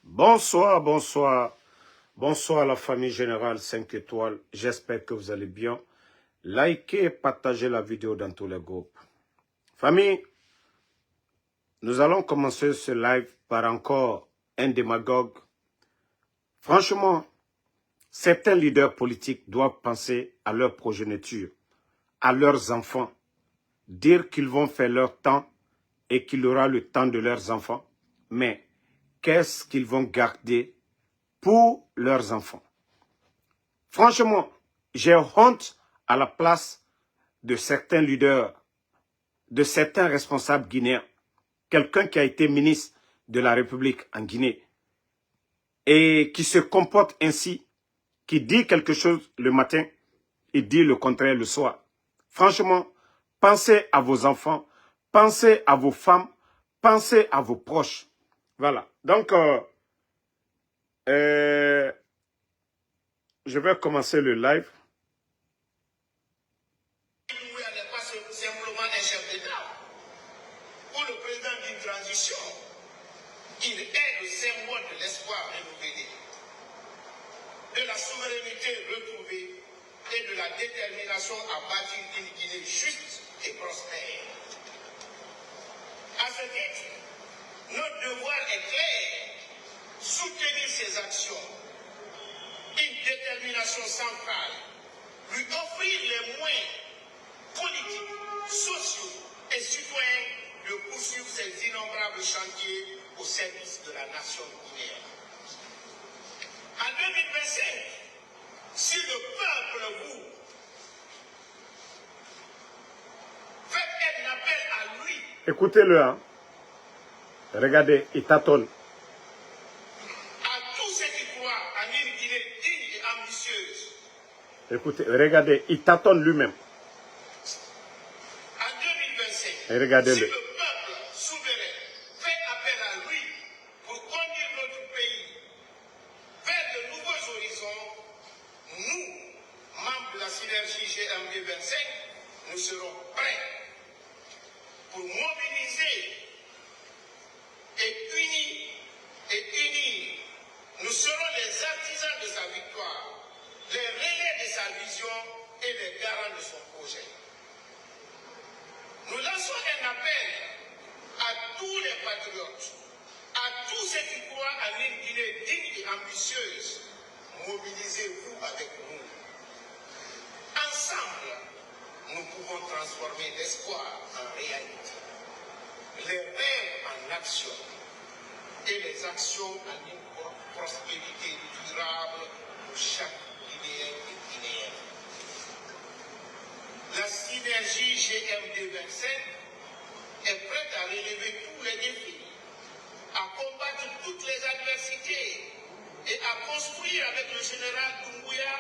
Bonsoir, bonsoir. Bonsoir la famille générale 5 étoiles. J'espère que vous allez bien. Likez et partagez la vidéo dans tous les groupes. Famille, nous allons commencer ce live par encore un démagogue. Franchement, certains leaders politiques doivent penser à leur progéniture, à leurs enfants, dire qu'ils vont faire leur temps et qu'il y aura le temps de leurs enfants. Mais qu'est-ce qu'ils vont garder pour leurs enfants? Franchement, j'ai honte à la place de certains leaders, de certains responsables guinéens. Quelqu'un qui a été ministre de la République en Guinée et qui se comporte ainsi, qui dit quelque chose le matin et dit le contraire le soir. Franchement, pensez à vos enfants, pensez à vos femmes, pensez à vos proches. Voilà. Donc, je vais commencer le live. Doumbouya n'est pas simplement un chef d'État ou le président d'une transition. Il est le symbole de l'espoir renouvelé, de la souveraineté retrouvée et de la détermination à bâtir une Guinée juste et prospère. À ce titre, notre devoir est clair: soutenir ses actions, une détermination centrale, lui offrir les moyens politiques, sociaux et citoyens de poursuivre ces innombrables chantiers au service de la nation guinéenne. En 2025, si le peuple vous fait un appel à lui, Écoutez-le, hein. Regardez, il tâtonne. à tous ceux qui croient en une Guinée digne et ambitieuse, Écoutez, regardez, il tâtonne lui-même. en 2025, Et regardez-le. si le peuple souverain fait appel à lui pour conduire notre pays vers de nouveaux horizons, nous, membres de la synergie GMD 25, nous serons prêts pour mobiliser et unir. Nous serons les artisans de sa victoire, les relais de sa vision et les garants de son projet. Nous lançons un appel à tous les patriotes, à tous ceux qui croient en une Guinée digne et ambitieuse. Mobilisez-vous avec nous. Ensemble, nous pouvons transformer l'espoir en réalité, les rêves en action et les actions en une prospérité durable pour chaque Guinéen et Guinéenne. La synergie GMD 25 est prête à relever tous les défis, à combattre toutes les adversités et à construire avec le général Doumbouya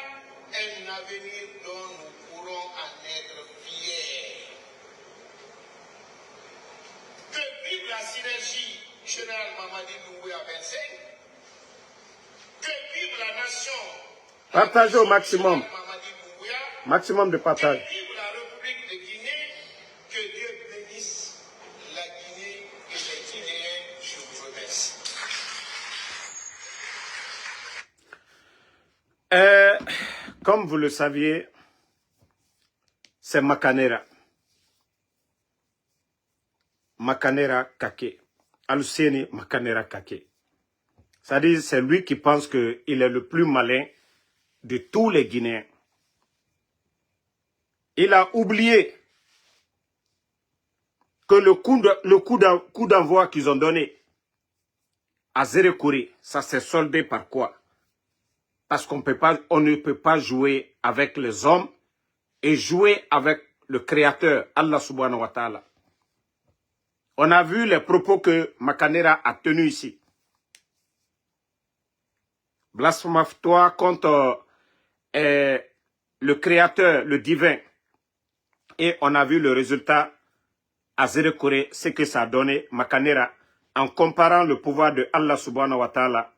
un avenir dont nous pourrons en être fiers. Que vive la synergie générale Mamadi Doumbouya 25, que vive la nation. Partagez au maximum. Mamadi Doumbouya, Maximum de partage. que vive la République de Guinée, que Dieu bénisse la Guinée et les Guinéens. Je vous remercie. Comme vous le saviez, c'est Makanera. Makanera Kake. Aluseni Makanera Kake. C'est-à-dire, c'est lui qui pense qu'il est le plus malin de tous les Guinéens. Il a oublié que le coup d'envoi qu'ils ont donné à Zérekouré, ça s'est soldé par quoi? Parce qu'on ne peut pas jouer avec les hommes et jouer avec le Créateur, Allah subhanahu wa ta'ala. On a vu les propos que Makanera a tenus ici. Blasphématoire contre le Créateur, le divin. Et on a vu le résultat à Zérekouré, ce que ça a donné, Makanera, en comparant le pouvoir de Allah subhanahu wa ta'ala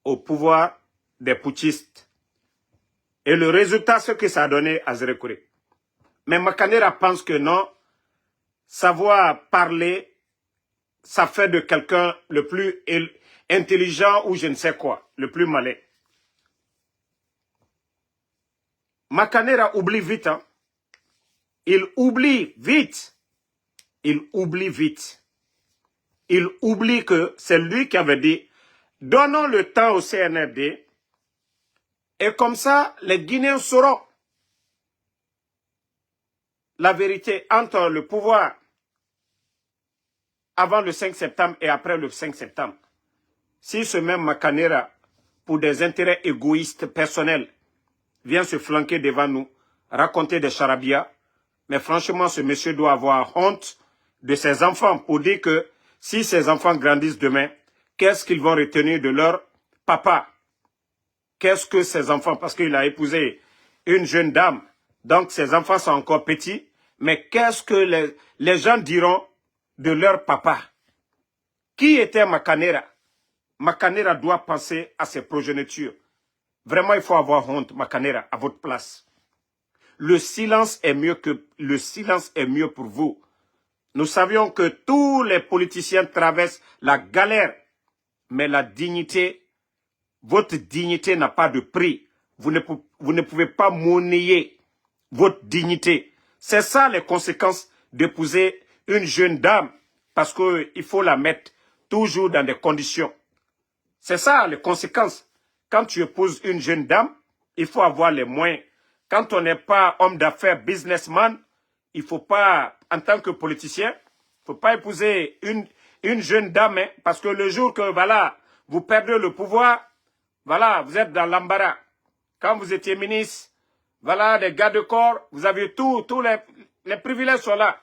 au pouvoir des putschistes. Et le résultat, ce que ça a donné à Zérekouré. Mais Makanera pense que non, savoir parler, ça fait de quelqu'un le plus intelligent ou je ne sais quoi, le plus malin. Makanera oublie vite. Hein. Il oublie vite. Il oublie vite. Il oublie que c'est lui qui avait dit « Donnons le temps au CNRD et comme ça, les Guinéens sauront la vérité entre le pouvoir avant le 5 septembre et après le 5 septembre. » Si ce même Makanera, pour des intérêts égoïstes personnels, vient se flanquer devant nous, raconter des charabias, mais franchement, ce monsieur doit avoir honte de ses enfants pour dire que si ses enfants grandissent demain, qu'est-ce qu'ils vont retenir de leur papa? Qu'est-ce que ses enfants, parce qu'il a épousé une jeune dame, donc ses enfants sont encore petits, mais qu'est-ce que les gens diront de leur papa? Qui était Makanera? Makanera doit penser à ses progénitures. Vraiment, il faut avoir honte, Makanera, à votre place. Le silence est mieux pour vous. Nous savions que tous les politiciens traversent la galère, mais la dignité, votre dignité n'a pas de prix. Vous ne pouvez pas monnayer votre dignité. C'est ça les conséquences d'épouser une jeune dame, parce qu'il faut la mettre toujours dans des conditions. C'est ça les conséquences. Quand tu épouses une jeune dame, il faut avoir les moyens. Quand on n'est pas homme d'affaires, businessman, il ne faut pas, en tant que politicien, il ne faut pas épouser une jeune dame, hein, parce que le jour que, voilà, vous perdez le pouvoir, voilà, vous êtes dans l'embarras. Quand vous étiez ministre, voilà, des gardes de corps, vous avez tous les privilèges sont là.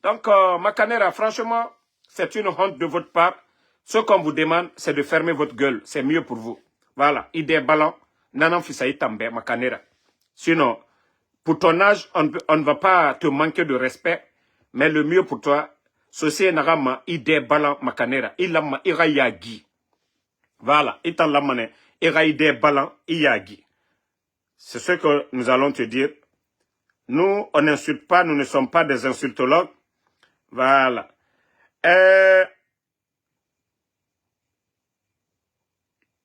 Donc, Makanera, franchement, c'est une honte de votre part. Ce qu'on vous demande, c'est de fermer votre gueule. C'est mieux pour vous. Voilà, idée ballon, nanan fisaï tambe, Makanera. Sinon, pour ton âge, on ne va pas te manquer de respect, mais le mieux pour toi, c'est narama idée ballon, Makanera. Ilama irayagi. Voilà, itan lamane, idée ballon, iyagi. C'est ce que nous allons te dire. Nous, on n'insulte pas, nous ne sommes pas des insultologues. Voilà.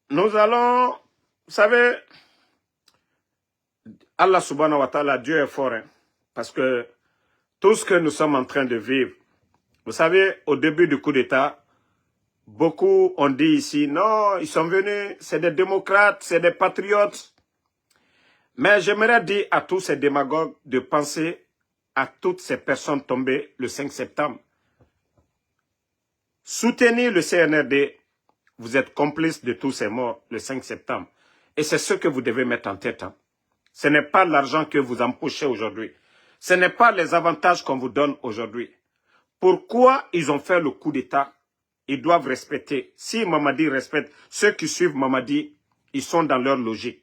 Nous allons, vous savez, Allah subhanahu wa ta'ala, Dieu est fort, hein, parce que tout ce que nous sommes en train de vivre, vous savez, au début du coup d'État, beaucoup ont dit ici, non, ils sont venus, c'est des démocrates, c'est des patriotes. Mais j'aimerais dire à tous ces démagogues de penser à toutes ces personnes tombées le 5 septembre. Soutenir le CNRD, vous êtes complices de tous ces morts le 5 septembre. Et c'est ce que vous devez mettre en tête. Hein. Ce n'est pas l'argent que vous empochez aujourd'hui. Ce n'est pas les avantages qu'on vous donne aujourd'hui. Pourquoi ils ont fait le coup d'État? Ils doivent respecter. Si Mamadi respecte, ceux qui suivent Mamadi, ils sont dans leur logique.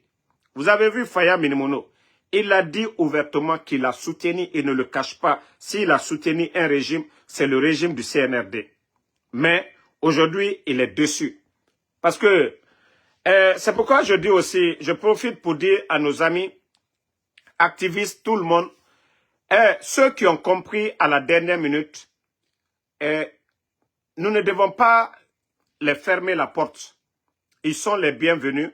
Vous avez vu Faya Minimono. Il a dit ouvertement qu'il a soutenu, et ne le cache pas. S'il a soutenu un régime, c'est le régime du CNRD. Mais aujourd'hui, il est dessus. Parce que c'est pourquoi je dis aussi, je profite pour dire à nos amis, activistes, tout le monde, ceux qui ont compris à la dernière minute, nous ne devons pas les fermer la porte. Ils sont les bienvenus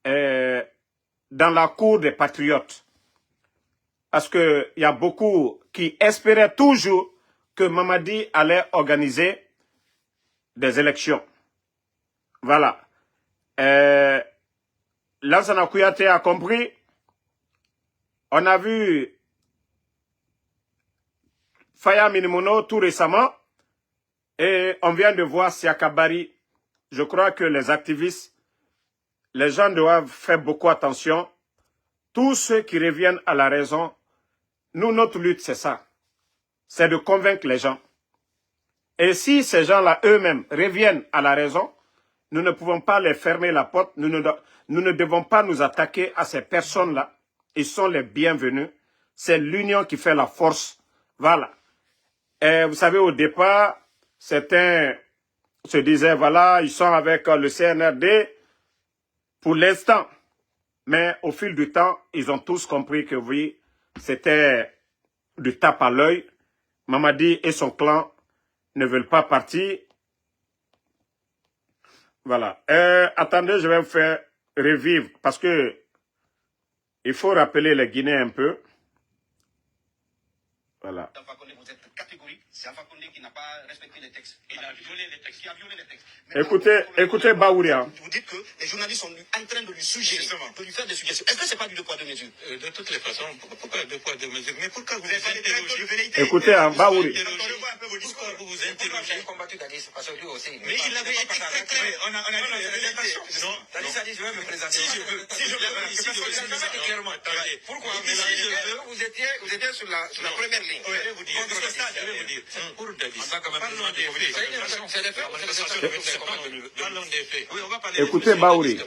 dans la cour des patriotes. Parce qu'il y a beaucoup qui espéraient toujours que Mamadi allait organiser des élections. Voilà. Lansana Kouyaté a compris. On a vu Faya Minimono tout récemment. Et on vient de voir Siakabari. Je crois que les activistes, les gens doivent faire beaucoup attention. Tous ceux qui reviennent à la raison, nous, notre lutte, c'est ça. C'est de convaincre les gens. Et si ces gens-là eux-mêmes reviennent à la raison, nous ne pouvons pas les fermer la porte. Nous ne devons pas nous attaquer à ces personnes-là. Ils sont les bienvenus. C'est l'union qui fait la force. Voilà. Et vous savez, au départ, certains se disaient, voilà, ils sont avec le CNRD pour l'instant. Mais au fil du temps, ils ont tous compris que oui, c'était du tape à l'œil. Mamadi et son clan ne veulent pas partir. Voilà. Attendez, je vais vous faire revivre parce que il faut rappeler les Guinéens un peu. Voilà. Vous êtes catégorique. C'est Alpha Condé qui n'a pas respecté les textes. Il a violé les textes. Qui a violé les textes. Écoutez Baouria. Vous dites que les journalistes sont en train de lui suggérer, de lui faire des suggestions. Est-ce que c'est pas du deux poids deux mesures? De toutes les façons, pourquoi deux poids deux mesures? Mais pourquoi vous vous interrogez? Écoutez, Baouri. Pourquoi vous vous interrogez? Combattu Dadis, parce que lui aussi. Mais il avait été très clair. On a dit la présentation. Non, Dadis a dit, je vais me présenter. si je veux, clairement, attendez. Pourquoi? Si je veux, Vous étiez sur la première ligne. je vais vous dire, pour Dadis, parlons des faits. Parlons des faits. Oui, on va parler. Écoutez Baouri.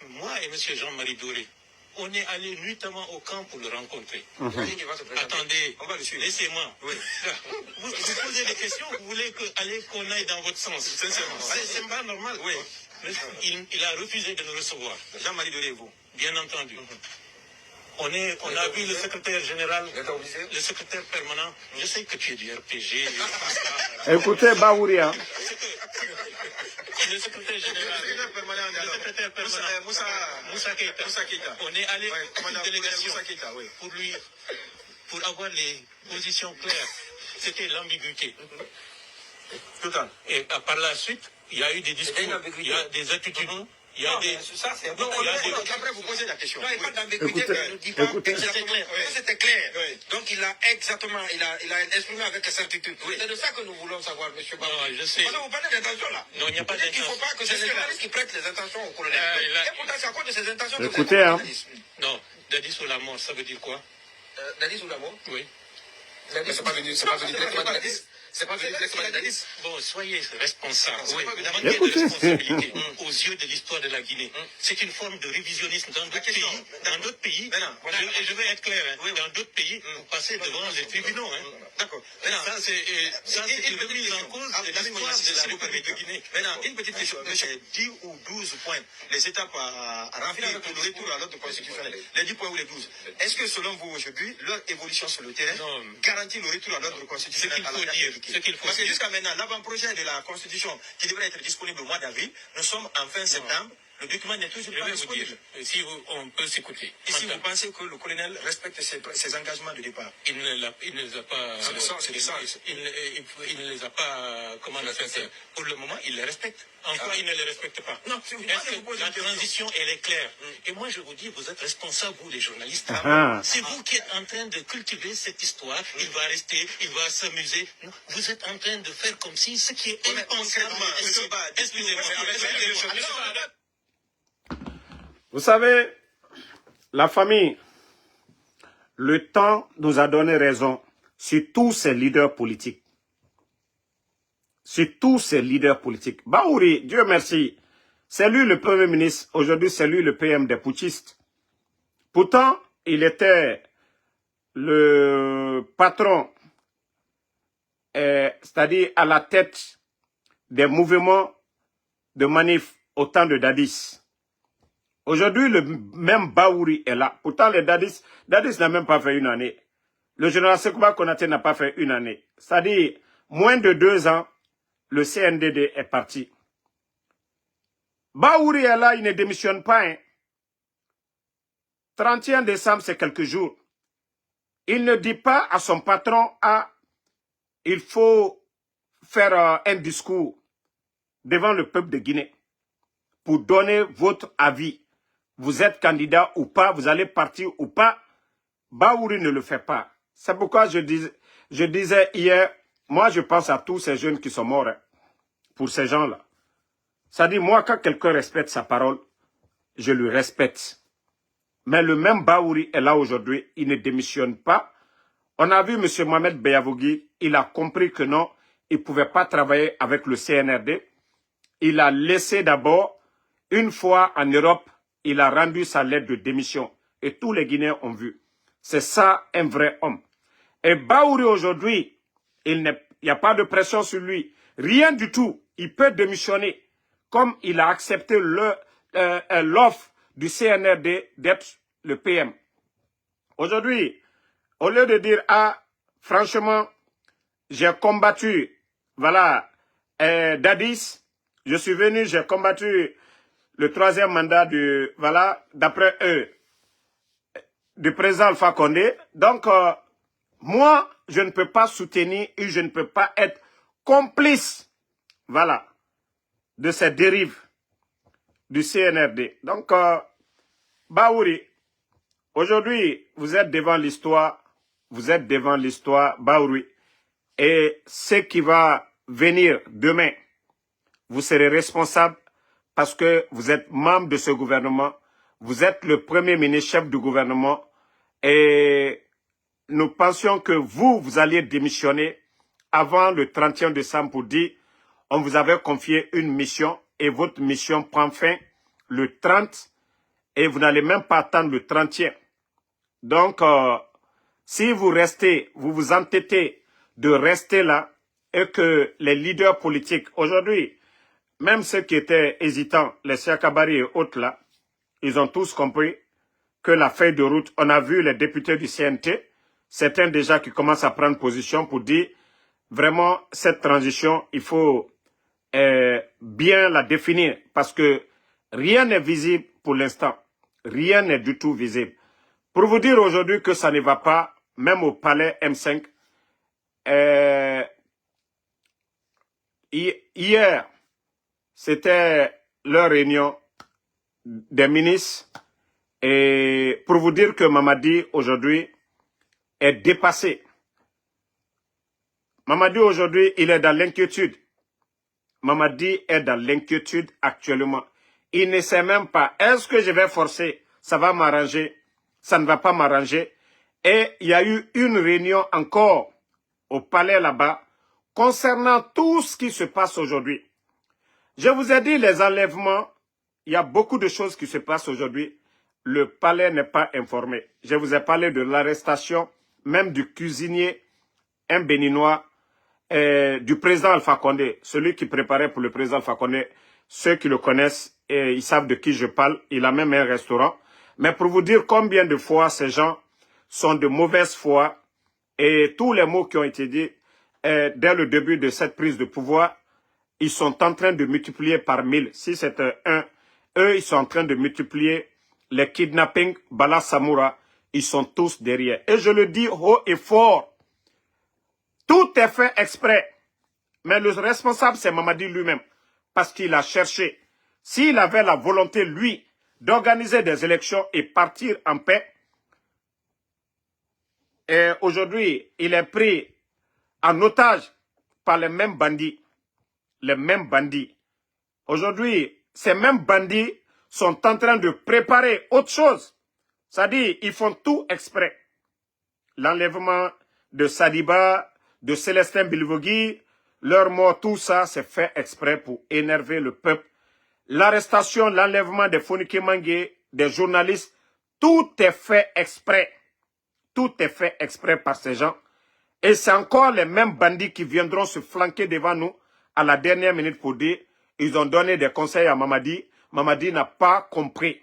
Moi et M. Jean-Marie Doré, on est allé nuitamment au camp pour le rencontrer. Attendez, laissez-moi. Vous posez des questions, vous voulez qu'on aille dans votre sens. C'est pas normal. Oui. Il a refusé de nous recevoir. Jean-Marie Doré et vous. Bien entendu. On a vu le secrétaire général, le secrétaire permanent. Je sais que tu es du RPG. Écoutez Baouria. Le secrétaire général, le secrétaire permanent, Moussa Keita. On est allé avec une délégation pour avoir les positions claires. C'était l'ambiguïté. Et par la suite, il y a eu des discours, il y a des attitudes. Il y a des... Ça, c'est bon. Après, vous posez la question. Non, il n'y a pas d'ambiguïté. Écoutez. C'était clair. Donc, il a exprimé avec certitude. C'est de ça que nous voulons savoir, M. Barrois. Non, je sais. Vous parlez d'intention, là. Non, il n'y a pas d'intention. Il ne faut pas que c'est les journalistes qui prêtent les intentions au colonel. Et pourtant, c'est à cause de ces intentions que vous Écoutez, hein. Non, Dadis ou la mort, ça veut dire quoi? Dadis ou la mort? Oui. Mais c'est pas venu directement de Dadis. C'est pas venu directement de Dadis. Bon, soyez responsable. Oui. Manquez de responsabilité aux yeux de l'histoire de la Guinée. C'est une forme de révisionnisme dans d'autres pays. Dans d'autres pays, je vais être clair, dans d'autres pays, vous passez devant les tribunaux. D'accord. Ça, c'est une remise en cause de l'histoire de la République de Guinée. Maintenant, une petite question. Monsieur, 10 ou 12 points, les étapes à remplir pour le retour à l'ordre constitutionnel. Les 10 points ou les 12. Est-ce que selon vous, aujourd'hui, leur évolution sur le terrain garantit le retour à l'ordre constitutionnel? Parce que jusqu'à maintenant, l'avant-projet de la Constitution qui devrait être disponible au mois d'avril, nous sommes en fin septembre. Le document n'est toujours pas disponible. Si on peut s'écouter. Et si vous pensez que le colonel respecte ses engagements de départ? Il ne les a pas... C'est le sens. Il ne les a pas... Comment on appelle ça? Pour le moment, il les respecte. En quoi il ne les respecte pas? Non, la transition, elle est claire. Et moi, je vous dis, vous êtes responsables, vous les journalistes. C'est vous qui êtes en train de cultiver cette histoire. Il va rester, il va s'amuser. Vous êtes en train de faire comme si ce qui est impensable... Excusez-moi. Vous savez, la famille, le temps nous a donné raison sur tous ces leaders politiques. Sur tous ces leaders politiques. Baouri, Dieu merci, c'est lui le Premier ministre. Aujourd'hui, c'est lui le PM des putschistes. Pourtant, il était le patron, c'est-à-dire à la tête des mouvements de manif au temps de Dadis. Aujourd'hui, le même Baouri est là. Pourtant, les Dadis n'a même pas fait une année. Le général Sekouba Konaté n'a pas fait une année. C'est-à-dire, moins de 2 ans, le CNDD est parti. Baouri est là, il ne démissionne pas. 31 décembre, c'est quelques jours. Il ne dit pas à son patron, il faut faire un discours devant le peuple de Guinée pour donner votre avis. Vous êtes candidat ou pas, vous allez partir ou pas. Baouri ne le fait pas. C'est pourquoi je disais hier, moi je pense à tous ces jeunes qui sont morts pour ces gens-là. Ça dit, moi quand quelqu'un respecte sa parole, je le respecte. Mais le même Baouri est là aujourd'hui, il ne démissionne pas. On a vu M. Mohamed Beyavogui, il a compris que non, il ne pouvait pas travailler avec le CNRD. Il a laissé d'abord, une fois en Europe, il a rendu sa lettre de démission. Et tous les Guinéens ont vu. C'est ça un vrai homme. Et Baouri aujourd'hui, il n'y a pas de pression sur lui. Rien du tout. Il peut démissionner. Comme il a accepté l'offre du CNRD d'être le PM. Aujourd'hui, au lieu de dire, franchement, j'ai combattu, voilà, Dadis, Je suis venu, j'ai combattu le 3e mandat voilà, d'après eux, du président Alpha Condé. Donc, moi, je ne peux pas soutenir et je ne peux pas être complice, voilà, de cette dérive du CNRD. Donc, Baouri, aujourd'hui, vous êtes devant l'histoire, Baouri, et ce qui va venir demain, vous serez responsable parce que vous êtes membre de ce gouvernement, vous êtes le premier ministre chef du gouvernement et nous pensions que vous alliez démissionner avant le 31 décembre pour dire on vous avait confié une mission et votre mission prend fin le 30 et vous n'allez même pas attendre le 30e. Donc, si vous restez, vous vous entêtez de rester là et que les leaders politiques, aujourd'hui, même ceux qui étaient hésitants, les Siakabari et autres là, ils ont tous compris que la feuille de route, on a vu les députés du CNT, certains déjà qui commencent à prendre position pour dire vraiment cette transition, il faut bien la définir parce que rien n'est visible pour l'instant. Rien n'est du tout visible. Pour vous dire aujourd'hui que ça ne va pas, même au palais M5, hier, c'était leur réunion des ministres et pour vous dire que Mamadi aujourd'hui est dépassé. Mamadi aujourd'hui, il est dans l'inquiétude. Mamadi est dans l'inquiétude actuellement. Il ne sait même pas, est-ce que je vais forcer, ça va m'arranger, ça ne va pas m'arranger. Et il y a eu une réunion encore au palais là-bas concernant tout ce qui se passe aujourd'hui. Je vous ai dit les enlèvements, il y a beaucoup de choses qui se passent aujourd'hui. Le palais n'est pas informé. Je vous ai parlé de l'arrestation même du cuisinier, un béninois, du président Alpha Condé, celui qui préparait pour le président Alpha Condé. Ceux qui le connaissent, ils savent de qui je parle. Il a même un restaurant. Mais pour vous dire combien de fois ces gens sont de mauvaise foi et tous les mots qui ont été dits dès le début de cette prise de pouvoir, ils sont en train de multiplier par 1000. Si c'est eux, ils sont en train de multiplier les kidnappings, Bala Samoura, ils sont tous derrière. Et je le dis haut et fort, tout est fait exprès. Mais le responsable, c'est Mamadi lui-même, parce qu'il a cherché. S'il avait la volonté, lui, d'organiser des élections et partir en paix, et aujourd'hui, il est pris en otage par les mêmes bandits. Les mêmes bandits. Aujourd'hui, ces mêmes bandits sont en train de préparer autre chose. C'est-à-dire, ils font tout exprès. L'enlèvement de Sadiba, de Célestin Bilvogui, leur mort, tout ça, c'est fait exprès pour énerver le peuple. L'arrestation, l'enlèvement des Fonike Mangue, des journalistes, tout est fait exprès. Tout est fait exprès par ces gens. Et c'est encore les mêmes bandits qui viendront se flanquer devant nous à la dernière minute pour dire, ils ont donné des conseils à Mamadi. Mamadi n'a pas compris.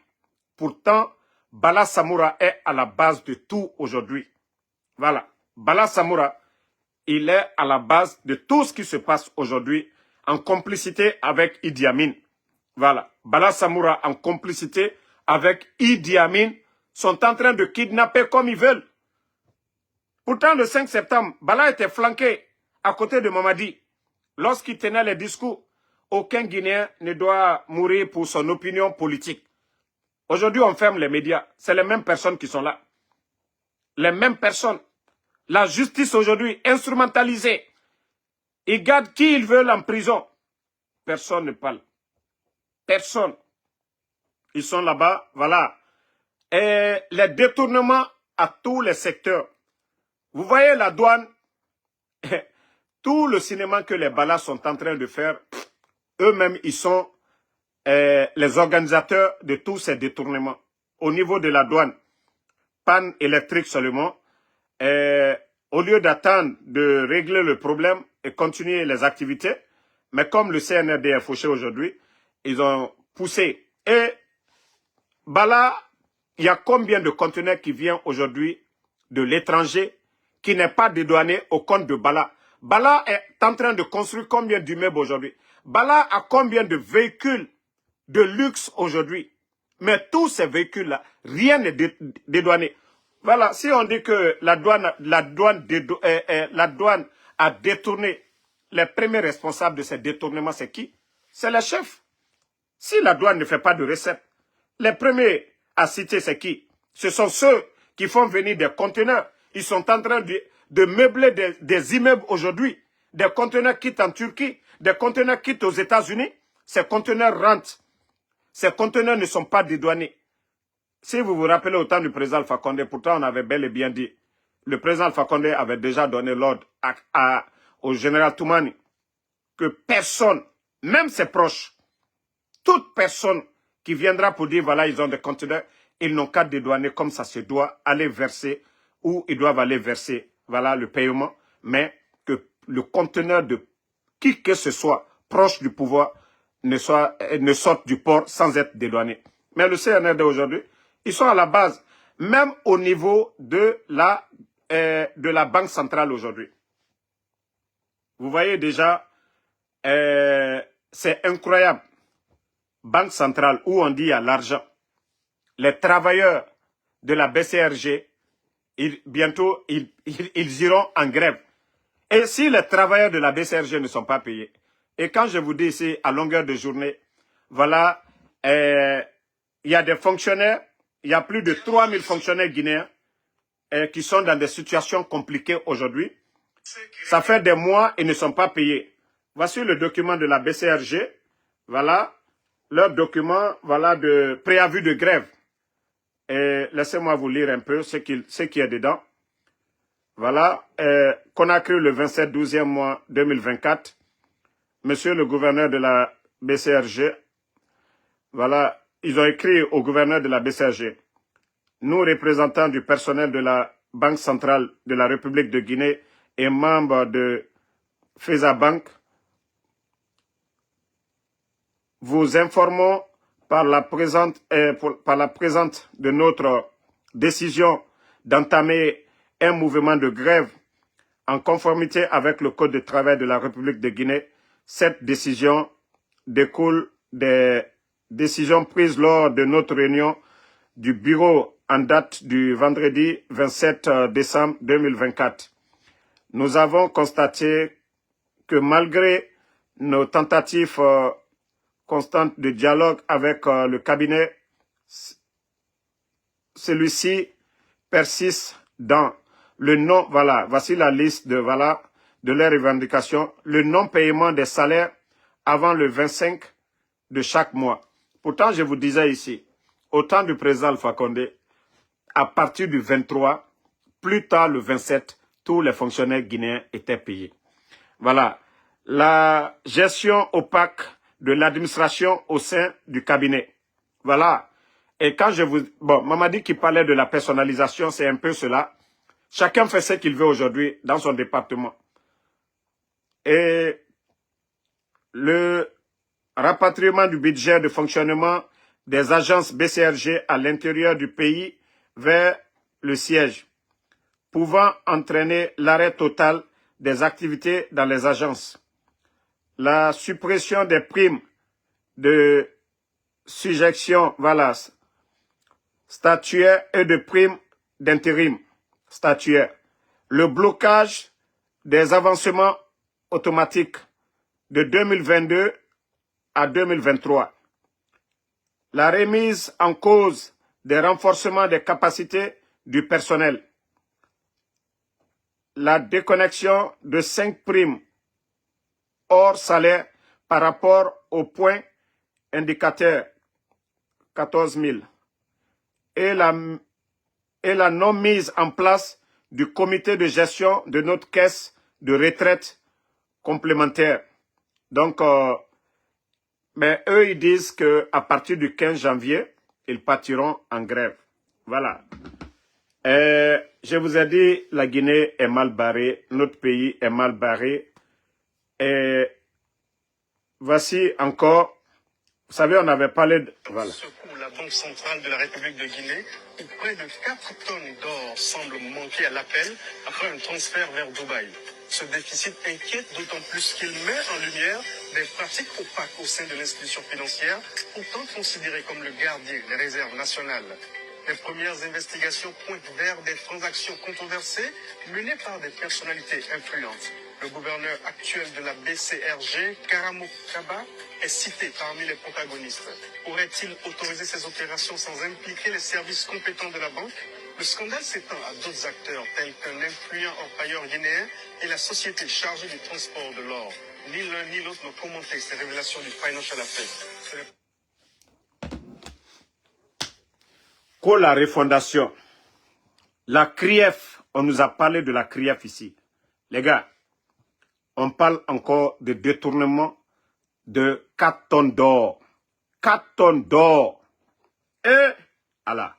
Pourtant, Bala Samoura est à la base de tout aujourd'hui. Voilà. Bala Samoura, il est à la base de tout ce qui se passe aujourd'hui en complicité avec Idi Amin. Voilà. Bala Samoura en complicité avec Idi Amin sont en train de kidnapper comme ils veulent. Pourtant, le 5 septembre, Bala était flanqué à côté de Mamadi. Lorsqu'il tenait les discours, aucun Guinéen ne doit mourir pour son opinion politique. Aujourd'hui, on ferme les médias. C'est les mêmes personnes qui sont là. Les mêmes personnes. La justice aujourd'hui instrumentalisée. Ils gardent qui ils veulent en prison. Personne ne parle. Personne. Ils sont là-bas, voilà. Et les détournements à tous les secteurs. Vous voyez la douane, tout le cinéma que les Balas sont en train de faire, eux-mêmes, ils sont les organisateurs de tous ces détournements. Au niveau de la douane, panne électrique seulement, au lieu d'attendre de régler le problème et continuer les activités, mais comme le CNRD est fauché aujourd'hui, ils ont poussé. Et Bala, il y a combien de conteneurs qui viennent aujourd'hui de l'étranger qui n'est pas dédouané au compte de Bala. Bala est en train de construire combien d'immeubles aujourd'hui? Bala a combien de véhicules de luxe aujourd'hui? Mais tous ces véhicules-là, rien n'est dédouané. Voilà, si on dit que la douane a détourné, les premiers responsables de ces détournements, c'est qui? C'est les chefs. Si la douane ne fait pas de recettes, les premiers à citer, c'est qui? Ce sont ceux qui font venir des conteneurs. Ils sont en train de meubler des immeubles aujourd'hui. Des conteneurs quittent en Turquie, des conteneurs quittent aux États-Unis. Ces conteneurs rentrent. Ces conteneurs ne sont pas dédouanés. Si vous vous rappelez au temps du président Alpha Condé, pourtant on avait bel et bien dit, le président Alpha Condé avait déjà donné l'ordre au général Toumani que personne, même ses proches, toute personne qui viendra pour dire voilà ils ont des conteneurs, ils n'ont qu'à dédouaner comme ça se doit, aller verser où ils doivent aller verser voilà le paiement, mais que le conteneur de qui que ce soit proche du pouvoir ne sorte du port sans être dédouané. Mais le CNRD aujourd'hui, ils sont à la base, même au niveau de la Banque centrale aujourd'hui. Vous voyez déjà, c'est incroyable. Banque centrale où on dit il y a l'argent. Les travailleurs de la BCRG, bientôt, ils iront en grève. Et si les travailleurs de la BCRG ne sont pas payés, et quand je vous dis ici, à longueur de journée, voilà, il y a des fonctionnaires, il y a plus de 3000 fonctionnaires guinéens qui sont dans des situations compliquées aujourd'hui. Ça fait des mois, ils ne sont pas payés. Voici le document de la BCRG, voilà, leur document, voilà, de préavis de grève. Et laissez-moi vous lire un peu ce qui est dedans. Voilà, Conakry le 27 12e mois 2024. Monsieur le gouverneur de la BCRG, voilà, ils ont écrit au gouverneur de la BCRG. Nous, représentants du personnel de la Banque centrale de la République de Guinée et membres de FESA Bank, vous informons par la présente de notre décision d'entamer un mouvement de grève en conformité avec le Code de travail de la République de Guinée. Cette décision découle des décisions prises lors de notre réunion du bureau en date du vendredi 27 décembre 2024. Nous avons constaté que malgré nos tentatives constantes de dialogue avec le cabinet, celui-ci persiste dans le non, voilà, voici la liste de leurs revendications, le non-paiement des salaires avant le 25 de chaque mois. Pourtant, je vous disais ici, au temps du président Alpha Condé, à partir du 23, plus tard le 27, tous les fonctionnaires guinéens étaient payés. Voilà, la gestion opaque de l'administration au sein du cabinet. Voilà, et quand je vous... Bon, Mamadi qui parlait de la personnalisation, c'est un peu cela. Chacun fait ce qu'il veut aujourd'hui dans son département. Et le rapatriement du budget de fonctionnement des agences BCRG à l'intérieur du pays vers le siège, pouvant entraîner l'arrêt total des activités dans les agences. La suppression des primes de sujétion, voilà, statuaire et de primes d'intérim statuaire. Le blocage des avancements automatiques de 2022 à 2023. La remise en cause des renforcements des capacités du personnel. La déconnexion de 5 primes hors salaire par rapport au point indicateur 14 000. Et la non-mise en place du comité de gestion de notre caisse de retraite complémentaire. Donc, mais eux, ils disent qu'à partir du 15 janvier, ils partiront en grève. Voilà. Je vous ai dit, la Guinée est mal barrée, notre pays est mal barré. Et voici encore, vous savez, on avait parlé de... Voilà. Secoue la Banque centrale de la République de Guinée, où près de 4 tonnes d'or semblent manquer à l'appel après un transfert vers Dubaï. Ce déficit inquiète d'autant plus qu'il met en lumière des pratiques opaques au sein de l'institution financière, pourtant considérée comme le gardien des réserves nationales. Les premières investigations pointent vers des transactions controversées menées par des personnalités influentes. Le gouverneur actuel de la BCRG, Karamo Kaba, est cité parmi les protagonistes. Aurait-il autorisé ces opérations sans impliquer les services compétents de la banque? Le scandale s'étend à d'autres acteurs tels qu'un influent orpailleur guinéen et la société chargée du transport de l'or. Ni l'un ni l'autre n'ont commenté ces révélations du Financial Affairs. Pour la refondation, la CRIEF, on nous a parlé de la CRIEF ici. Les gars, on parle encore de détournement de 4 tonnes d'or. 4 tonnes d'or. Et, voilà.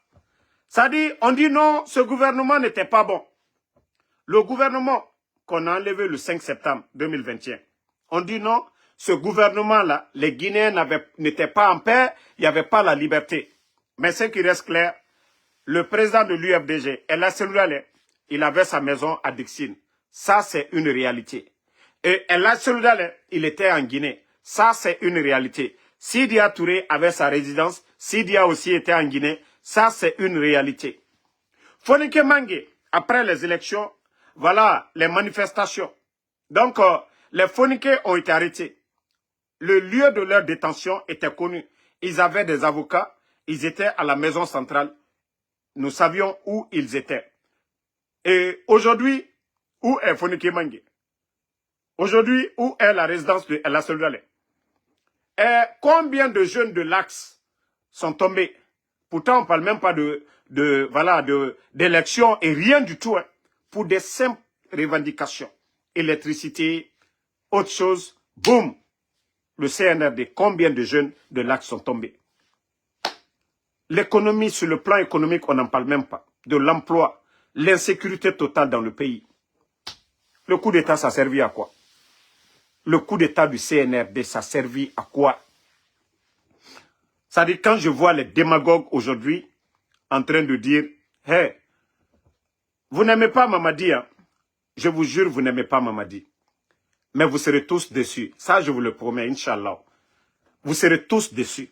Ça dit, on dit non, ce gouvernement n'était pas bon. Le gouvernement qu'on a enlevé le 5 septembre 2021, on dit non, ce gouvernement-là, les Guinéens n'étaient pas en paix, il n'y avait pas la liberté. Mais ce qui reste clair, le président de l'UFDG, El Asseloudalé, il avait sa maison à Dixine. Ça, c'est une réalité. Et El Asseloudalé, il était en Guinée. Ça, c'est une réalité. Sidia Touré avait sa résidence. Sidia aussi était en Guinée. Ça, c'est une réalité. Fonike Mangue, après les élections, voilà les manifestations. Donc, les Fonike ont été arrêtés. Le lieu de leur détention était connu. Ils avaient des avocats. Ils étaient à la maison centrale. Nous savions où ils étaient. Et aujourd'hui, où est Fonike Mangue? Aujourd'hui, où est la résidence de El Asseloudalé? Et combien de jeunes de l'Axe sont tombés? Pourtant, on ne parle même pas d'élections et rien du tout. Hein, pour des simples revendications. Électricité, autre chose, boum. Le CNRD, combien de jeunes de l'Axe sont tombés? L'économie, sur le plan économique, on n'en parle même pas. De l'emploi, l'insécurité totale dans le pays. Le coup d'État, ça a servi à quoi? Le coup d'État du CNRD, ça a servi à quoi? Ça dit, quand je vois les démagogues aujourd'hui en train de dire, « Hey, vous n'aimez pas Mamadi, hein? Je vous jure, vous n'aimez pas Mamadi. Mais vous serez tous déçus. » Ça, je vous le promets, Inch'Allah. Vous serez tous déçus.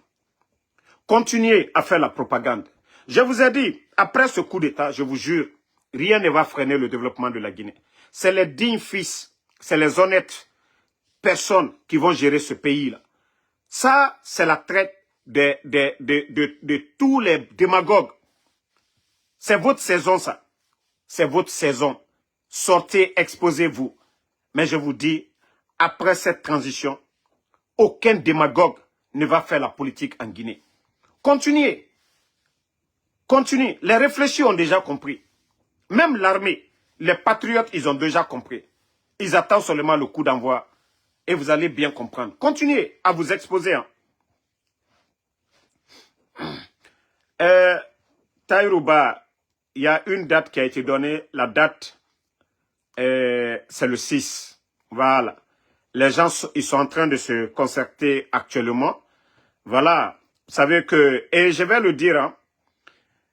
Continuez à faire la propagande. Je vous ai dit, après ce coup d'État, je vous jure, rien ne va freiner le développement de la Guinée. C'est les dignes fils, c'est les honnêtes personnes qui vont gérer ce pays-là. Ça, c'est la traite de tous les démagogues. C'est votre saison, ça. C'est votre saison. Sortez, exposez-vous. Mais je vous dis, après cette transition, aucun démagogue ne va faire la politique en Guinée. Continuez. Continuez. Les réfléchis ont déjà compris. Même l'armée, les patriotes, ils ont déjà compris. Ils attendent seulement le coup d'envoi. Et vous allez bien comprendre. Continuez à vous exposer. Hein. Taïrouba, il y a une date qui a été donnée. La date, c'est le 6. Voilà. Les gens, ils sont en train de se concerter actuellement. Voilà. Vous savez que, et je vais le dire, hein,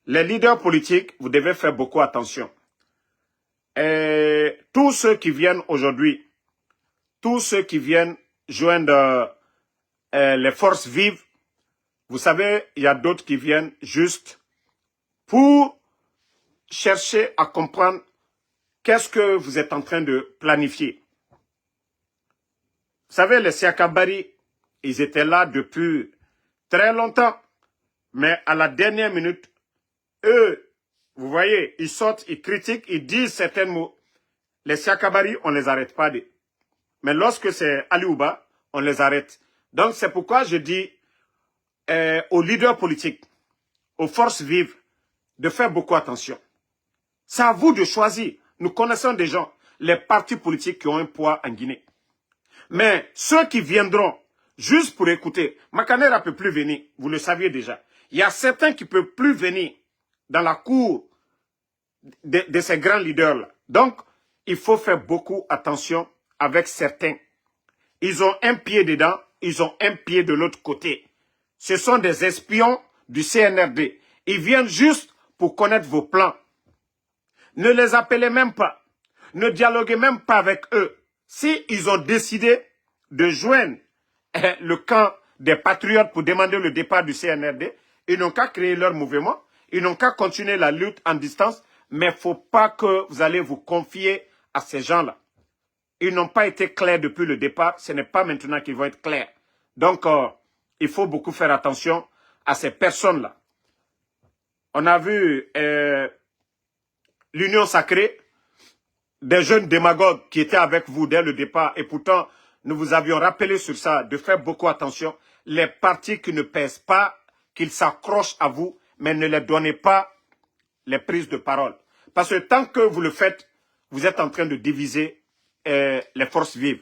les leaders politiques, vous devez faire beaucoup attention. Et tous ceux qui viennent aujourd'hui, tous ceux qui viennent joindre les forces vives, vous savez, il y a d'autres qui viennent juste pour chercher à comprendre qu'est-ce que vous êtes en train de planifier. Vous savez, les Siakabari, ils étaient là depuis très longtemps, mais à la dernière minute, eux, vous voyez, ils sortent, ils critiquent, ils disent certains mots. Les Siakabari, on ne les arrête pas. Mais lorsque c'est Aliouba, on les arrête. Donc c'est pourquoi je dis aux leaders politiques, aux forces vives, de faire beaucoup attention. C'est à vous de choisir. Nous connaissons des gens, les partis politiques qui ont un poids en Guinée. Mais ceux qui viendront juste pour écouter, Makanera ne peut plus venir, vous le saviez déjà. Il y a certains qui ne peuvent plus venir dans la cour de ces grands leaders-là. Donc, il faut faire beaucoup attention avec certains. Ils ont un pied dedans, ils ont un pied de l'autre côté. Ce sont des espions du CNRD. Ils viennent juste pour connaître vos plans. Ne les appelez même pas. ne dialoguez même pas avec eux. Si ils ont décidé de joindre le camp des patriotes pour demander le départ du CNRD, ils n'ont qu'à créer leur mouvement, ils n'ont qu'à continuer la lutte en distance, mais il ne faut pas que vous allez vous confier à ces gens-là. Ils n'ont pas été clairs depuis le départ, ce n'est pas maintenant qu'ils vont être clairs. Donc, il faut beaucoup faire attention à ces personnes-là. On a vu l'Union sacrée, des jeunes démagogues qui étaient avec vous dès le départ, et pourtant, nous vous avions rappelé sur ça, de faire beaucoup attention. Les partis qui ne pèsent pas, qu'ils s'accrochent à vous, mais ne les donnez pas les prises de parole. Parce que tant que vous le faites, vous êtes en train de diviser les forces vives.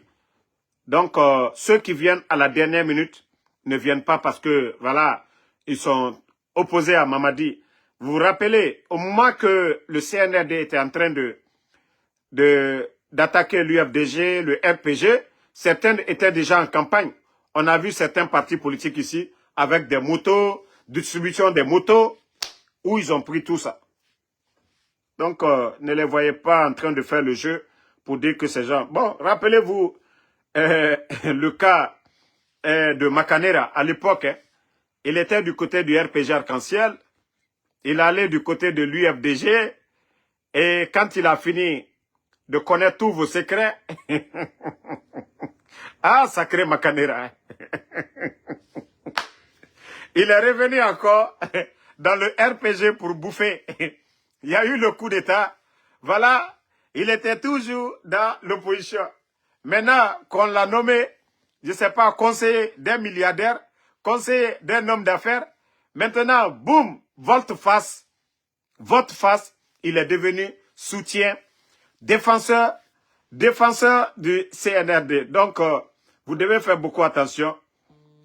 Donc, ceux qui viennent à la dernière minute ne viennent pas parce que, voilà, ils sont opposés à Mamadi. Vous vous rappelez, au moment que le CNRD était en train d'attaquer l'UFDG, le RPG, certains étaient déjà en campagne. On a vu certains partis politiques ici avec des motos, distribution des motos, où ils ont pris tout ça. Donc, ne les voyez pas en train de faire le jeu pour dire que ces gens... Bon, rappelez-vous le cas de Makanera à l'époque. Hein, il était du côté du RPG Arc-en-Ciel. Il allait du côté de l'UFDG. Et quand il a fini de connaître tous vos secrets... ah, sacré Makanera. Hein. Il est revenu encore dans le RPG pour bouffer. Il y a eu le coup d'État. Voilà, il était toujours dans l'opposition. Maintenant qu'on l'a nommé, je ne sais pas, conseiller d'un milliardaire, conseiller d'un homme d'affaires, maintenant, boum, volte-face, il est devenu soutien, défenseur du CNRD. Donc, vous devez faire beaucoup attention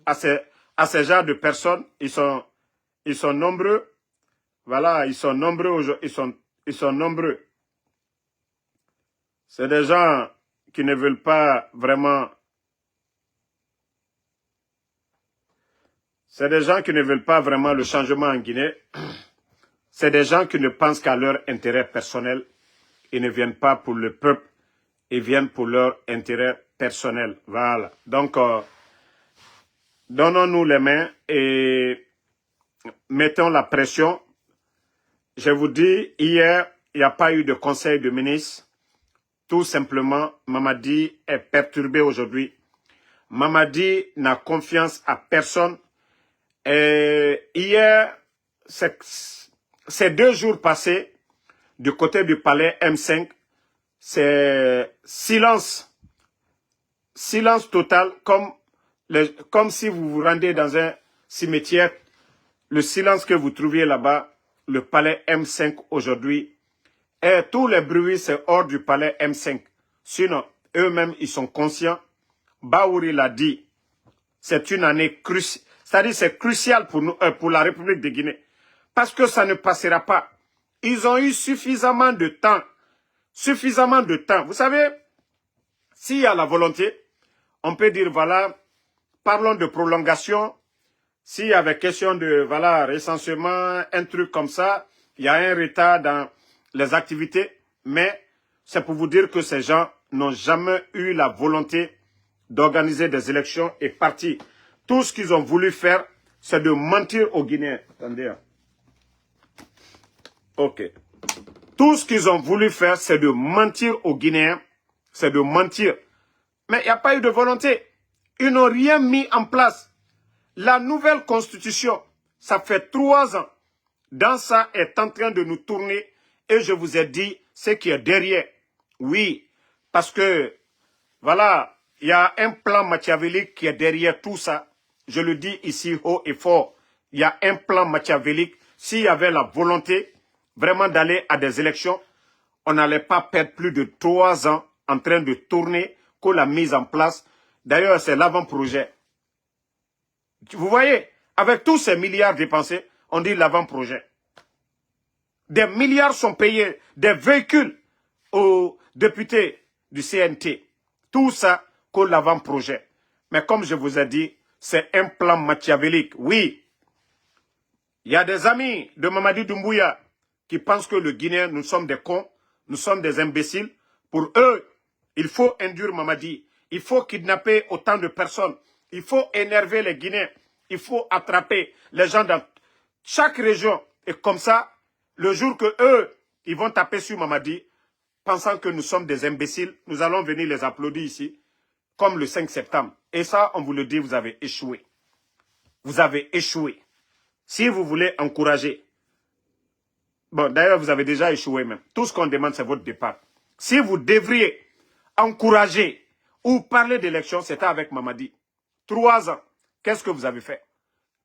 à ces genres de personnes. Ils sont nombreux. Voilà, ils sont nombreux. Ils sont nombreux. C'est des gens qui ne veulent pas vraiment... C'est des gens qui ne veulent pas vraiment le changement en Guinée. C'est des gens qui ne pensent qu'à leur intérêt personnel. Ils ne viennent pas pour le peuple. Ils viennent pour leur intérêt personnel. Voilà. Donc, donnons-nous les mains et mettons la pression. Je vous dis, hier, il n'y a pas eu de conseil de ministre. Tout simplement, Mamadi est perturbé aujourd'hui. Mamadi n'a confiance à personne. Et hier, ces 2 jours passés, du côté du palais M5, c'est silence. Silence total, comme si vous vous rendez dans un cimetière. Le silence que vous trouviez là-bas, le palais M5 aujourd'hui, et tous les bruits, c'est hors du palais M5. Sinon, eux-mêmes, ils sont conscients. Baouri l'a dit, c'est une année cruciale. C'est-à-dire, c'est crucial pour nous, pour la République de Guinée. Parce que ça ne passera pas. Ils ont eu suffisamment de temps. Suffisamment de temps. Vous savez, s'il y a la volonté, on peut dire, voilà, parlons de prolongation. S'il y avait question de, voilà, recensement, un truc comme ça, il y a un retard dans les activités, mais c'est pour vous dire que ces gens n'ont jamais eu la volonté d'organiser des élections et partir. Tout ce qu'ils ont voulu faire, c'est de mentir aux Guinéens. Attendez. Ok. Tout ce qu'ils ont voulu faire, c'est de mentir aux Guinéens. C'est de mentir. Mais il n'y a pas eu de volonté. Ils n'ont rien mis en place. La nouvelle constitution, ça fait 3 ans. Dans ça est en train de nous tourner. Et je vous ai dit ce qui est derrière. Oui, parce que, voilà, il y a un plan machiavélique qui est derrière tout ça. Je le dis ici haut et fort. Il y a un plan machiavélique. S'il y avait la volonté vraiment d'aller à des élections, on n'allait pas perdre plus de 3 ans en train de tourner que la mise en place. D'ailleurs, c'est l'avant-projet. Vous voyez, avec tous ces milliards dépensés, on dit l'avant-projet. Des milliards sont payés, des véhicules aux députés du CNT. Tout ça que l'avant-projet. Mais comme je vous ai dit, c'est un plan machiavélique. Oui, il y a des amis de Mamadi Doumbouya qui pensent que le Guinéen, nous sommes des cons, nous sommes des imbéciles, Pour eux, il faut induire Mamadi. Il faut kidnapper autant de personnes. Il faut énerver les Guinéens. Il faut attraper les gens dans chaque région. Et comme ça, le jour que eux, ils vont taper sur Mamadi, pensant que nous sommes des imbéciles, nous allons venir les applaudir ici, comme le 5 septembre. Et ça, on vous le dit, vous avez échoué. Vous avez échoué. Si vous voulez encourager, bon, d'ailleurs, vous avez déjà échoué même. Tout ce qu'on demande, c'est votre départ. Si vous devriez encourager ou parler d'élection, c'était avec Mamadi. 3 ans, qu'est-ce que vous avez fait?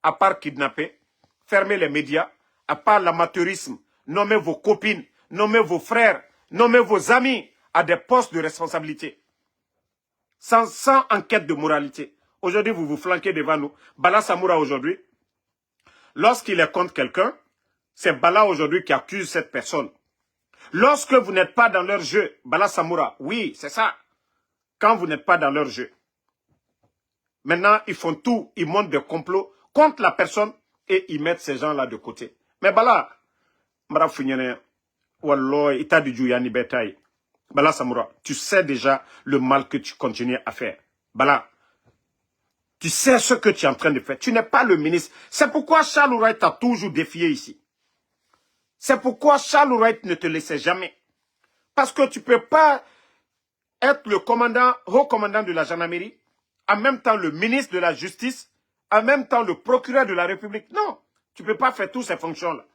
À part kidnapper, fermer les médias, à part l'amateurisme, nommer vos copines, nommer vos frères, nommer vos amis à des postes de responsabilité. Sans enquête de moralité. Aujourd'hui, vous vous flanquez devant nous. Bala Samoura aujourd'hui, lorsqu'il est contre quelqu'un, c'est Bala aujourd'hui qui accuse cette personne. Lorsque vous n'êtes pas dans leur jeu, Bala Samoura, oui, c'est ça. Quand vous n'êtes pas dans leur jeu. Maintenant, ils font tout, ils montent des complots contre la personne et ils mettent ces gens-là de côté. Mais Bala, Mara Founyane, Wallah, Ita du Djouyani Betaï, Bala Samoura, tu sais déjà le mal que tu continues à faire. Bala, tu sais ce que tu es en train de faire. Tu n'es pas le ministre. C'est pourquoi Charles Wright t'a toujours défié ici. C'est pourquoi Charles Wright ne te laissait jamais. Parce que tu ne peux pas être le commandant, haut commandant de la gendarmerie, en même temps le ministre de la justice, en même temps le procureur de la République. Non, tu ne peux pas faire toutes ces fonctions-là.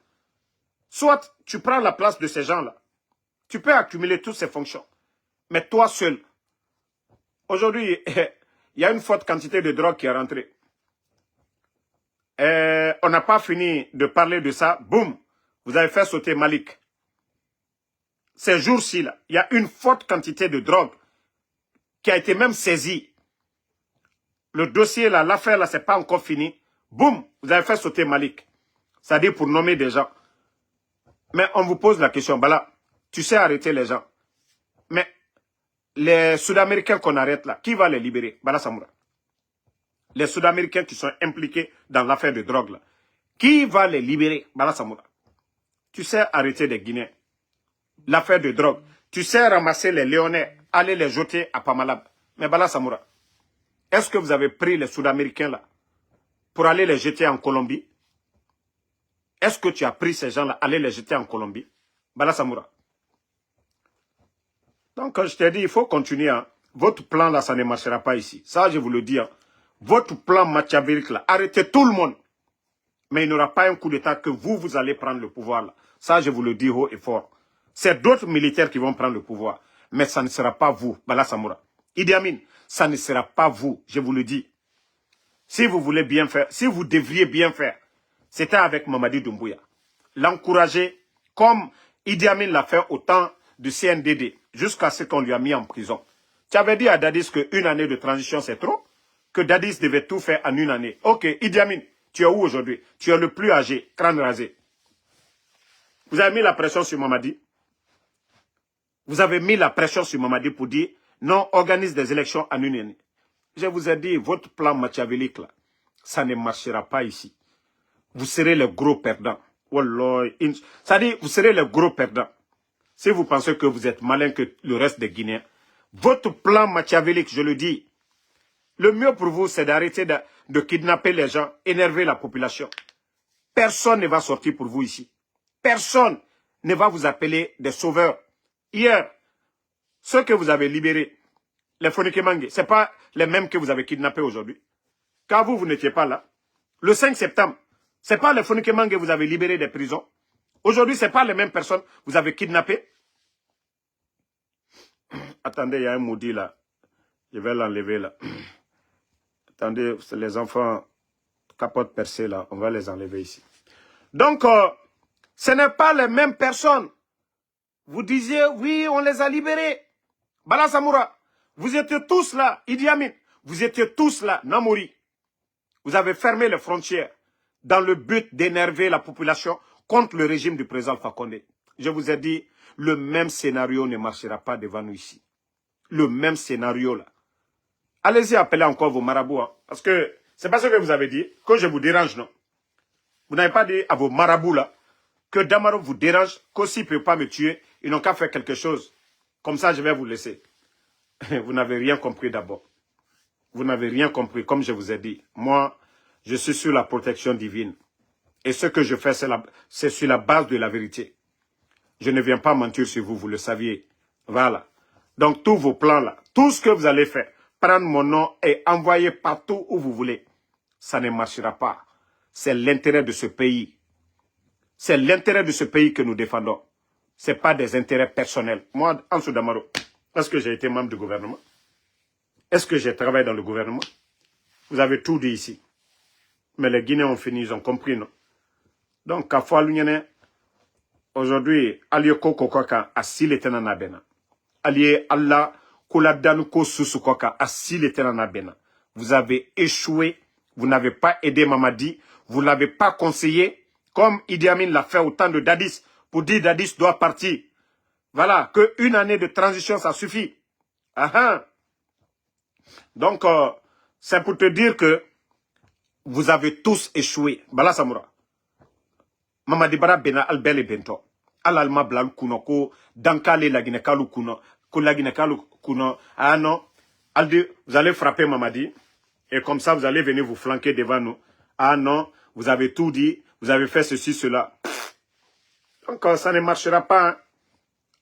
Soit tu prends la place de ces gens-là. Tu peux accumuler toutes ces fonctions. Mais toi seul. Aujourd'hui, il y a une forte quantité de drogue qui est rentrée. On n'a pas fini de parler de ça. Boum, vous avez fait sauter Malik. Ces jours-ci, là, il y a une forte quantité de drogue qui a été même saisie. Le dossier, là, l'affaire, là, c'est pas encore fini. Boum, vous avez fait sauter Malik. C'est-à-dire pour nommer des gens. Mais on vous pose la question, Bala, tu sais arrêter les gens. Mais les Sud-Américains qu'on arrête là, qui va les libérer? Bala Samoura. Les Sud-Américains qui sont impliqués dans l'affaire de drogue là. Qui va les libérer? Bala Samoura. Tu sais arrêter les Guinéens. L'affaire de drogue. Tu sais ramasser les Léonais, aller les jeter à Pamalab. Mais Bala Samoura, est-ce que vous avez pris les Sud-Américains là pour aller les jeter en Colombie? Est-ce que tu as pris ces gens-là, aller les jeter en Colombie? Bala Samoura. Donc, je t'ai dit, il faut continuer. Hein. Votre plan là, ça ne marchera pas ici. Ça, je vous le dis. Hein. Votre plan machiavélique là, arrêtez tout le monde. Mais il n'y aura pas un coup d'État que vous allez prendre le pouvoir là. Ça, je vous le dis haut et fort. C'est d'autres militaires qui vont prendre le pouvoir. Mais ça ne sera pas vous, Bala Samoura. Idi Amin, ça ne sera pas vous, je vous le dis. Si vous voulez bien faire, si vous devriez bien faire, c'était avec Mamadi Doumbouya. L'encourager comme Idi Amin l'a fait au temps du CNDD, jusqu'à ce qu'on lui a mis en prison. Tu avais dit à Dadis qu'une année de transition c'est trop, que Dadis devait tout faire en une année. Ok, Idi Amin, tu es où aujourd'hui? Tu es le plus âgé, crâne rasé. Vous avez mis la pression sur Mamadi. Vous avez mis la pression sur Mamadi pour dire non, organise des élections en une année. Je vous ai dit, votre plan machiavélique là, ça ne marchera pas ici. Vous serez les gros perdants. Wallah, ça dit, vous serez les gros perdants. Si vous pensez que vous êtes malin que le reste des Guinéens, votre plan machiavélique, je le dis, le mieux pour vous, c'est d'arrêter de kidnapper les gens, énerver la population. Personne ne va sortir pour vous ici. Personne ne va vous appeler des sauveurs. Hier, ceux que vous avez libérés, les Fonikemangue, ce n'est pas les mêmes que vous avez kidnappés aujourd'hui. Car vous n'étiez pas là. Le 5 septembre, ce n'est pas les Fonikemangue que vous avez libérés des prisons. Aujourd'hui, ce n'est pas les mêmes personnes que vous avez kidnappées. Attendez, il y a un maudit là. Je vais l'enlever là. Attendez, c'est les enfants capote percée là. On va les enlever ici. Donc, ce n'est pas les mêmes personnes. Vous disiez, oui, on les a libérés. Bala Samoura, vous étiez tous là. Idi Amin, vous étiez tous là. Namori, vous avez fermé les frontières dans le but d'énerver la population contre le régime du président Alpha Condé. Je vous ai dit, le même scénario ne marchera pas devant nous ici. Le même scénario là. Allez-y appeler encore vos marabouts. Hein, parce que c'est pas ce que vous avez dit, que je vous dérange, non. Vous n'avez pas dit à vos marabouts là, que Damaro vous dérange, qu'aussi ne peut pas me tuer, ils n'ont qu'à faire quelque chose. Comme ça, je vais vous laisser. Vous n'avez rien compris d'abord. Vous n'avez rien compris, comme je vous ai dit. Moi, je suis sur la protection divine. Et ce que je fais, c'est sur la base de la vérité. Je ne viens pas mentir sur vous, vous le saviez. Voilà. Donc, tous vos plans-là, tout ce que vous allez faire, prendre mon nom et envoyer partout où vous voulez, ça ne marchera pas. C'est l'intérêt de ce pays. C'est l'intérêt de ce pays que nous défendons. Ce n'est pas des intérêts personnels. Moi, Ansou Damaro, est-ce que j'ai été membre du gouvernement? Est-ce que j'ai travaillé dans le gouvernement? Vous avez tout dit ici. Mais les Guinéens ont fini, ils ont compris, non? Donc, Kafou Alunyene, aujourd'hui, Aliye Koko Koka, Asile Tenana Bena. Aliye Allah, Kouladanu Ko Susu Koka, Asile Tenana Bena. Vous avez échoué, vous n'avez pas aidé Mamadi, vous ne l'avez pas conseillé, comme Idi Amin l'a fait au temps de Dadis, pour dire Dadis doit partir. Voilà, qu'une année de transition, ça suffit. Donc, c'est pour te dire que vous avez tous échoué. Bala Samoura. Mamadi Bara Bena Albele Bento. Alalma Blan Kuno, ko Dankale Laginekalu Kuno, ko Laginekalu Kuno. Ah non. Aldi, vous allez frapper Mamadi. Et comme ça, vous allez venir vous flanquer devant nous. Ah non, vous avez tout dit. Vous avez fait ceci, cela. Donc, ça ne marchera pas. Hein.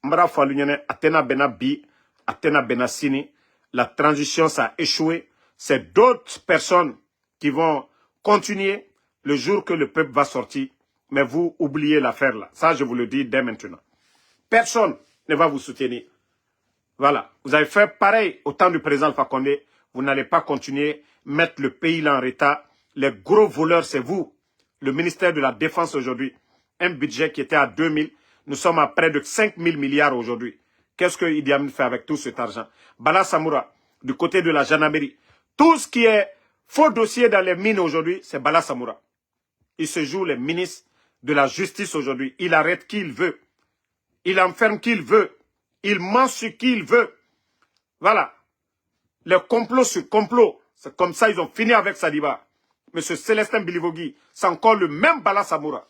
Mbara Falunyane, Atena Bena Bi, Atena Bena Sini. La transition, ça a échoué. C'est d'autres personnes qui vont continuer le jour que le peuple va sortir. Mais vous oubliez l'affaire là. Ça, je vous le dis dès maintenant. Personne ne va vous soutenir. Voilà. Vous avez fait pareil au temps du président Alpha Condé. Vous n'allez pas continuer à mettre le pays là en état. Les gros voleurs, c'est vous. Le ministère de la Défense aujourd'hui. Un budget qui était à 2000. Nous sommes à près de 5000 milliards aujourd'hui. Qu'est-ce que Idi Amin fait avec tout cet argent? Bala Samoura, du côté de la gendarmerie. Tout ce qui est faux dossier dans les mines aujourd'hui, c'est Bala Samoura. Il se joue les ministres de la justice aujourd'hui. Il arrête qui il veut. Il enferme qui il veut. Il ment sur qui il veut. Voilà. Les complots sur complots. C'est comme ça ils ont fini avec Sadiba. Monsieur Célestin Bilivogui, c'est encore le même Bala Samoura.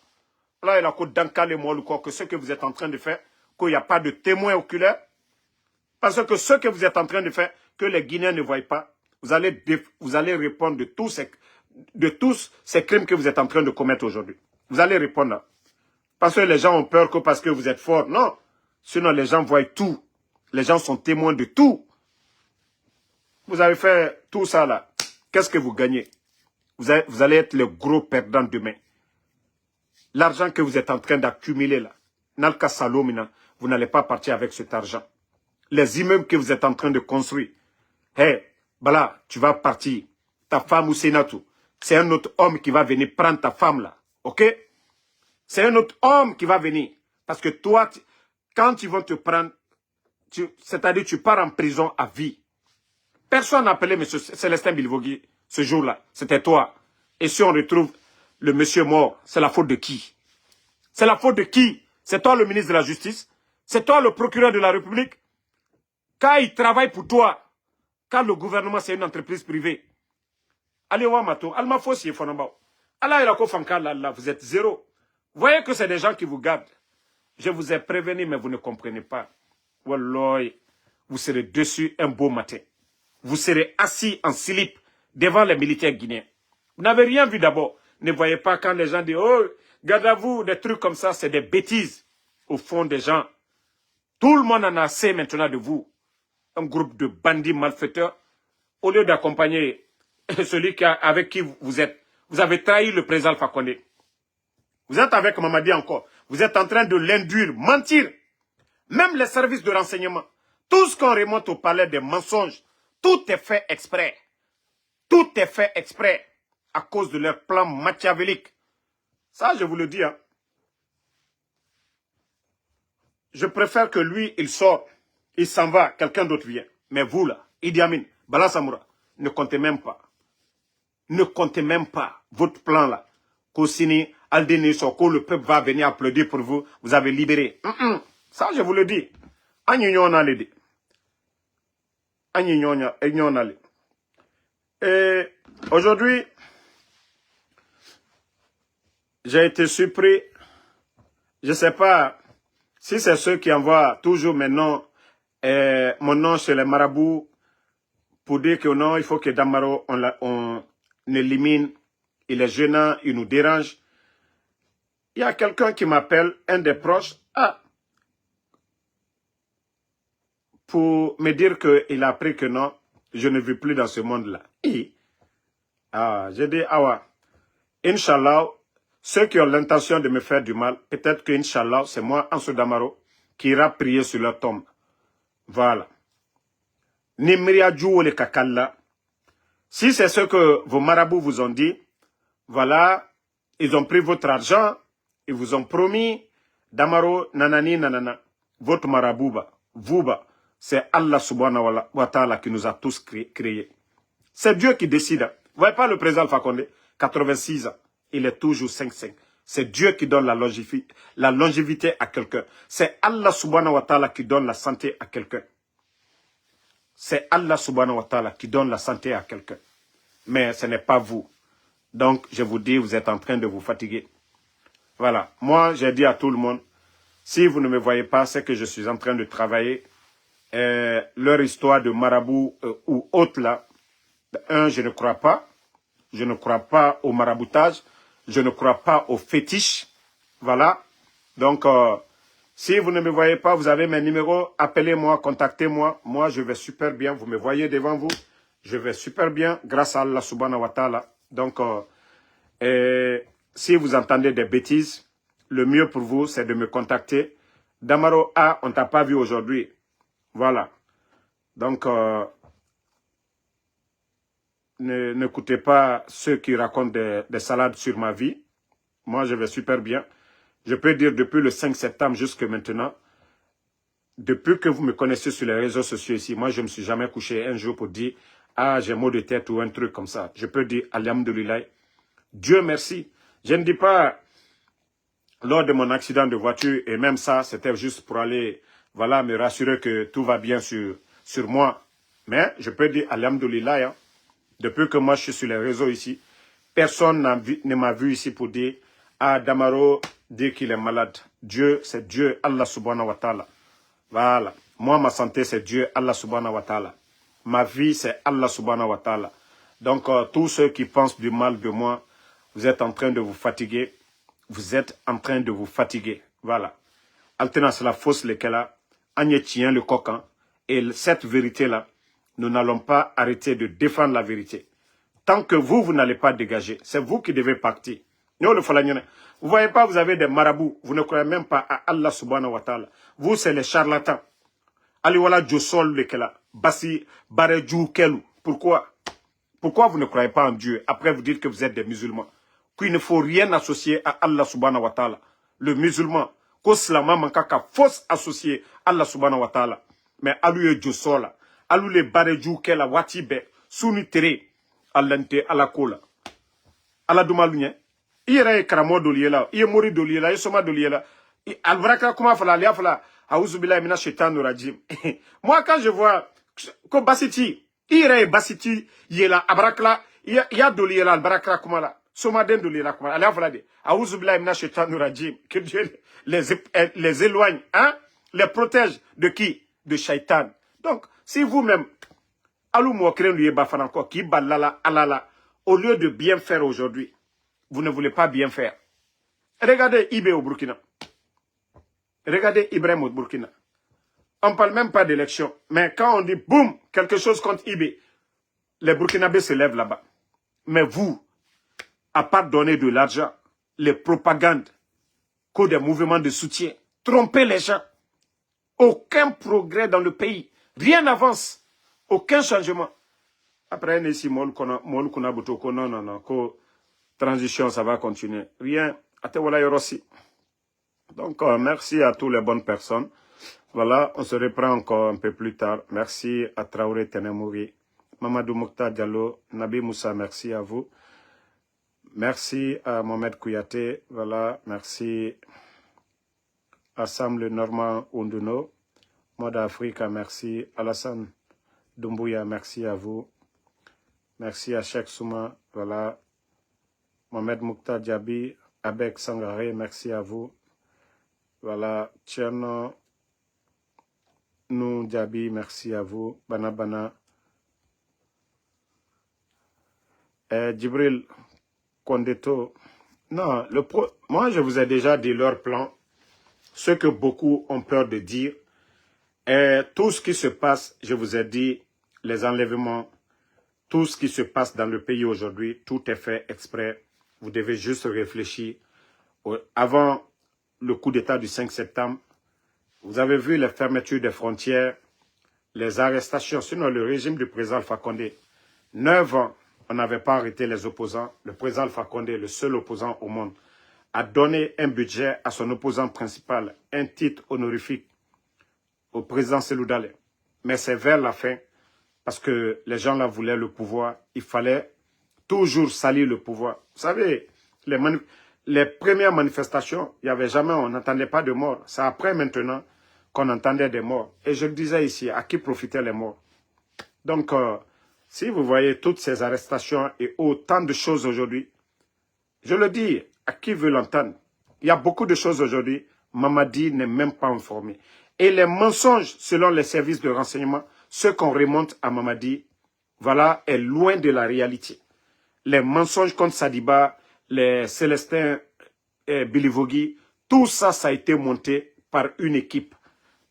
Là, il a qu'au Dankale Moualouko que ce que vous êtes en train de faire, qu'il n'y a pas de témoins oculaires. Parce que ce que vous êtes en train de faire, que les Guinéens ne voient pas, vous allez répondre de tous ces crimes que vous êtes en train de commettre aujourd'hui. Vous allez répondre là. Parce que les gens ont peur que parce que vous êtes fort. Non. Sinon, les gens voient tout. Les gens sont témoins de tout. Vous avez fait tout ça là. Qu'est-ce que vous gagnez? Vous allez être le gros perdant demain. L'argent que vous êtes en train d'accumuler là, Nalka Salomina, vous n'allez pas partir avec cet argent. Les immeubles que vous êtes en train de construire. Hé, Bala, tu vas partir. Ta femme ou Sénatou, c'est un autre homme qui va venir prendre ta femme là. Ok? C'est un autre homme qui va venir. Parce que toi, quand ils vont te prendre, c'est-à-dire tu pars en prison à vie. Personne n'a appelé M. Célestin Bilivogui ce jour-là. C'était toi. Et si on retrouve le monsieur mort, c'est la faute de qui? C'est la faute de qui? C'est toi le ministre de la Justice? C'est toi le procureur de la République? Quand il travaille pour toi, quand le gouvernement c'est une entreprise privée, allez voir Mato, Alma Fossi et Fonambao. Allah Irako Fankala, là, vous êtes zéro. Vous voyez que c'est des gens qui vous gardent. Je vous ai prévenu, mais vous ne comprenez pas. Wallah, vous serez dessus un beau matin. Vous serez assis en slip devant les militaires guinéens. Vous n'avez rien vu d'abord. Ne voyez pas quand les gens disent, oh, garde à vous, des trucs comme ça, c'est des bêtises. Au fond des gens, tout le monde en a assez maintenant de vous. Un groupe de bandits malfaiteurs, au lieu d'accompagner celui avec qui vous êtes. Vous avez trahi le président Alpha Condé. Vous êtes avec Mamadi encore. Vous êtes en train de l'induire, mentir. Même les services de renseignement. Tout ce qu'on remonte au palais des mensonges, tout est fait exprès. Tout est fait exprès à cause de leur plan machiavélique. Ça, je vous le dis. Hein. Je préfère que lui, il sort, il s'en va, quelqu'un d'autre vient. Mais vous, là, Idi Amin, Bala Samoura, ne comptez même pas. Ne comptez même pas votre plan, là. Kosini, Aldeni, Soko, le peuple va venir applaudir pour vous. Vous avez libéré. Ça, je vous le dis. Et aujourd'hui, j'ai été surpris. Je ne sais pas si c'est ceux qui envoient toujours maintenant mon nom chez les marabouts pour dire que non, il faut que Damaro, on élimine. Il est gênant, il nous dérange. Il y a quelqu'un qui m'appelle, un des proches, pour me dire qu'il a appris que non, je ne vis plus dans ce monde-là. J'ai dit, Inch'Allah, ceux qui ont l'intention de me faire du mal, peut-être que Inch'Allah, c'est moi, Ansou Damaro, qui ira prier sur leur tombe. Voilà. Nimria Djouole Kakalla. Si c'est ce que vos marabouts vous ont dit, voilà, ils ont pris votre argent, ils vous ont promis, Damaro, nanani, nanana, votre marabouba, vous-ba, c'est Allah subhanahu wa ta'ala qui nous a tous créés. C'est Dieu qui décide. Vous voyez pas le président Alpha Condé, 86 ans, il est toujours 5-5. C'est Dieu qui donne la longévité à quelqu'un. C'est Allah subhanahu wa ta'ala qui donne la santé à quelqu'un. C'est Allah subhanahu wa ta'ala qui donne la santé à quelqu'un. Mais ce n'est pas vous. Donc, je vous dis, vous êtes en train de vous fatiguer. Voilà. Moi, j'ai dit à tout le monde, si vous ne me voyez pas, c'est que je suis en train de travailler. Leur histoire de marabout ou autre là, je ne crois pas. Je ne crois pas au maraboutage. Je ne crois pas au fétiche. Voilà. Donc, si vous ne me voyez pas, vous avez mes numéros. Appelez-moi, contactez-moi. Moi, je vais super bien. Vous me voyez devant vous. Je vais super bien grâce à Allah subhanahu wa ta'ala. Donc, si vous entendez des bêtises, le mieux pour vous, c'est de me contacter. Damaro, on ne t'a pas vu aujourd'hui. Voilà. Donc, n'écoutez pas ceux qui racontent des salades sur ma vie. Moi, je vais super bien. Je peux dire depuis le 5 septembre jusqu'à maintenant, depuis que vous me connaissez sur les réseaux sociaux ici, moi, je ne me suis jamais couché un jour pour dire « Ah, j'ai mot de tête » ou un truc comme ça. Je peux dire « Alhamdoulilah ». Dieu merci. Je ne dis pas lors de mon accident de voiture, et même ça, c'était juste pour aller, voilà, me rassurer que tout va bien sur moi. Mais je peux dire Alhamdoulilah, hein, depuis que moi je suis sur les réseaux ici, personne ne m'a vu ici pour dire « Ah, Damaro dit qu'il est malade ». Dieu, c'est Dieu, Allah subhanahu wa ta'ala. Voilà. Moi, ma santé, c'est Dieu, Allah subhanahu wa ta'ala. Ma vie, c'est Allah subhanahu wa ta'ala. Donc, tous ceux qui pensent du mal de moi, vous êtes en train de vous fatiguer. Vous êtes en train de vous fatiguer. Voilà. Alternance la fausse lequel tient le coquin. Et cette vérité-là, nous n'allons pas arrêter de défendre la vérité. Tant que vous n'allez pas dégager, c'est vous qui devez partir. Vous voyez pas, vous avez des marabouts. Vous ne croyez même pas à Allah subhanahu wa ta'ala. Vous, c'est les charlatans. Aliwala Josol lekela. Basi Barejou Kelou. Pourquoi? Pourquoi vous ne croyez pas en Dieu? Après, vous dites que vous êtes des musulmans. Qu'il ne faut rien associer à Allah subhanahu wa ta'ala. Le musulman. Qu'Oslama mankaka fausse associer à Allah subhanahu wa ta'ala. Mais aluye Josola. Alule Barejou Kela Watibe. Suni Tere. Allante Alakola. Aladumalunye. Ire Karamo Doliela. Iye Mori Doliela. Iye Soma Doliela. Alvrakra Kuma Fala. Lia Fala. Aouzoubillah mina shaitanur rajim. Moi, quand je vois que Basiti, Ire Basiti, Yela Abrakla, Ya Doliela, Albarakra Kumala. Somaden Doliela Kumala. Lia Fala de. Aouzoubillah mina shaitanur rajim. Que Dieu les éloigne, hein? Les protège de qui? De shaitan. Donc, si vous-même, Alou Mouakren lui bafan encore, qui balala, alala, au lieu de bien faire aujourd'hui, vous ne voulez pas bien faire. Regardez Ibé au Burkina. Regardez Ibrahim au Burkina. On ne parle même pas d'élection. Mais quand on dit boum, quelque chose contre Ibé, les Burkinabés se lèvent là-bas. Mais vous, à part donner de l'argent, les propagandes, que des mouvements de soutien, tromper les gens, aucun progrès dans le pays. Rien n'avance. Aucun changement. Après, ici, non, transition, ça va continuer. Rien. Donc, merci à toutes les bonnes personnes. Voilà, on se reprend encore un peu plus tard. Merci à Traoré Tenemouri, Mamadou Mokhtar Diallo, Nabi Moussa, merci à vous. Merci à Mohamed Kouyaté. Voilà, merci à Sam le Normand Unduno, Mode Africa, merci. Alassane Doumbouya, merci à vous. Merci à Cheikh Souma, voilà. Mohamed Mokhtar Diaby, Abek Sangaré, merci à vous. Voilà, Tcherno nous, Diaby, merci à vous. Bana. Djibril Kondeto. Non, moi, je vous ai déjà dit leur plan. Ce que beaucoup ont peur de dire. Et tout ce qui se passe, je vous ai dit, les enlèvements, tout ce qui se passe dans le pays aujourd'hui, tout est fait exprès. Vous devez juste réfléchir. Avant le coup d'État du 5 septembre, vous avez vu les fermetures des frontières, les arrestations. Sinon, le régime du président Alpha Condé, 9 ans, on n'avait pas arrêté les opposants. Le président Alpha Condé, le seul opposant au monde, a donné un budget à son opposant principal, un titre honorifique au président Cellou Dalein. Mais c'est vers la fin, parce que les gens là voulaient le pouvoir, il fallait toujours salir le pouvoir. Vous savez, les premières manifestations, il n'y avait jamais, on n'entendait pas de morts. C'est après maintenant qu'on entendait des morts. Et je le disais ici, à qui profitaient les morts? Donc, si vous voyez toutes ces arrestations et autant de choses aujourd'hui, je le dis, à qui veut l'entendre? Il y a beaucoup de choses aujourd'hui, Mamadi n'est même pas informé. Et les mensonges, selon les services de renseignement, ce qu'on remonte à Mamadi, voilà, est loin de la réalité. Les mensonges contre Sadiba, les Célestins Bilivogui, tout ça, ça a été monté par une équipe.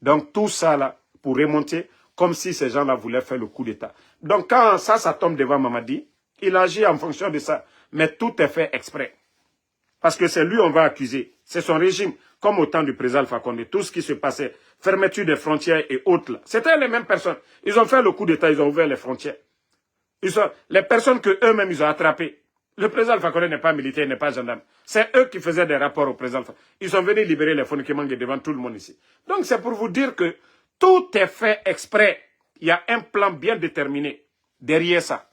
Donc tout ça, là, pour remonter, comme si ces gens-là voulaient faire le coup d'État. Donc quand ça tombe devant Mamadi, il agit en fonction de ça. Mais tout est fait exprès. Parce que c'est lui on va accuser. C'est son régime, comme au temps du président Alpha Condé. Tout ce qui se passait, fermeture des frontières et autres, là. C'était les mêmes personnes. Ils ont fait le coup d'État, ils ont ouvert les frontières. Les personnes qu'eux-mêmes ils ont attrapées. Le président Alpha Condé n'est pas militaire, n'est pas gendarme. C'est eux qui faisaient des rapports au président Alpha. Ils sont venus libérer les fonds qui manquent devant tout le monde ici. Donc c'est pour vous dire que tout est fait exprès. Il y a un plan bien déterminé derrière ça.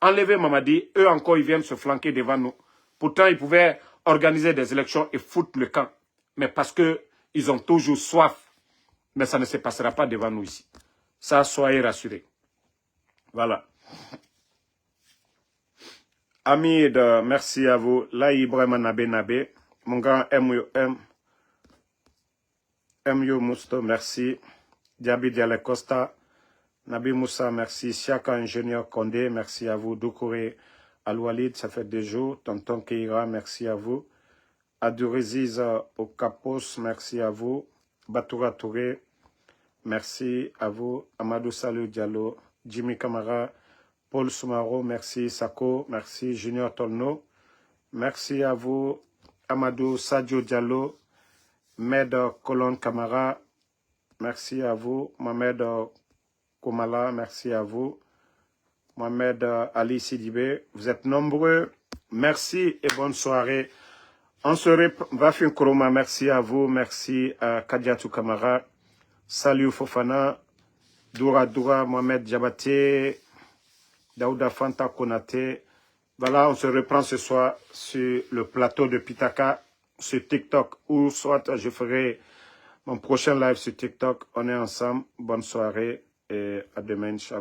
Enlever Mamadi, eux encore ils viennent se flanquer devant nous. Pourtant ils pouvaient organiser des élections et foutre le camp. Mais parce qu'ils ont toujours soif. Mais ça ne se passera pas devant nous ici. Ça, soyez rassurés. Voilà. Hamid, merci à vous. Là, Ibrahim Nabe. Mon grand M.U. Mousto, merci. Diaby Dialé Costa. Nabi Moussa, merci. Siaka Ingénieur Condé, merci à vous. Doukouré Al-Walid, ça fait 2 jours. Tonton Keira, merci à vous. Aduriziz Okapos, merci à vous. Batoura Touré, merci à vous. Amadou Salou Diallo, Jimmy Kamara, Paul Soumaro, merci. Sako, merci. Junior Tolno, merci à vous. Amadou Sadio Diallo, Med Colon Kamara, merci à vous. Mohamed Komala, merci à vous. Mohamed Ali Sidibé, vous êtes nombreux. Merci et bonne soirée. On se Vafin Koroma, merci à vous. Merci à Kadiatou Kamara. Salut Fofana. Doura, Mohamed Diabaté. Daouda Fanta Konate. Voilà, on se reprend ce soir sur le plateau de Pitaka, sur TikTok, ou soit je ferai mon prochain live sur TikTok. On est ensemble. Bonne soirée et à demain, Inch'Allah.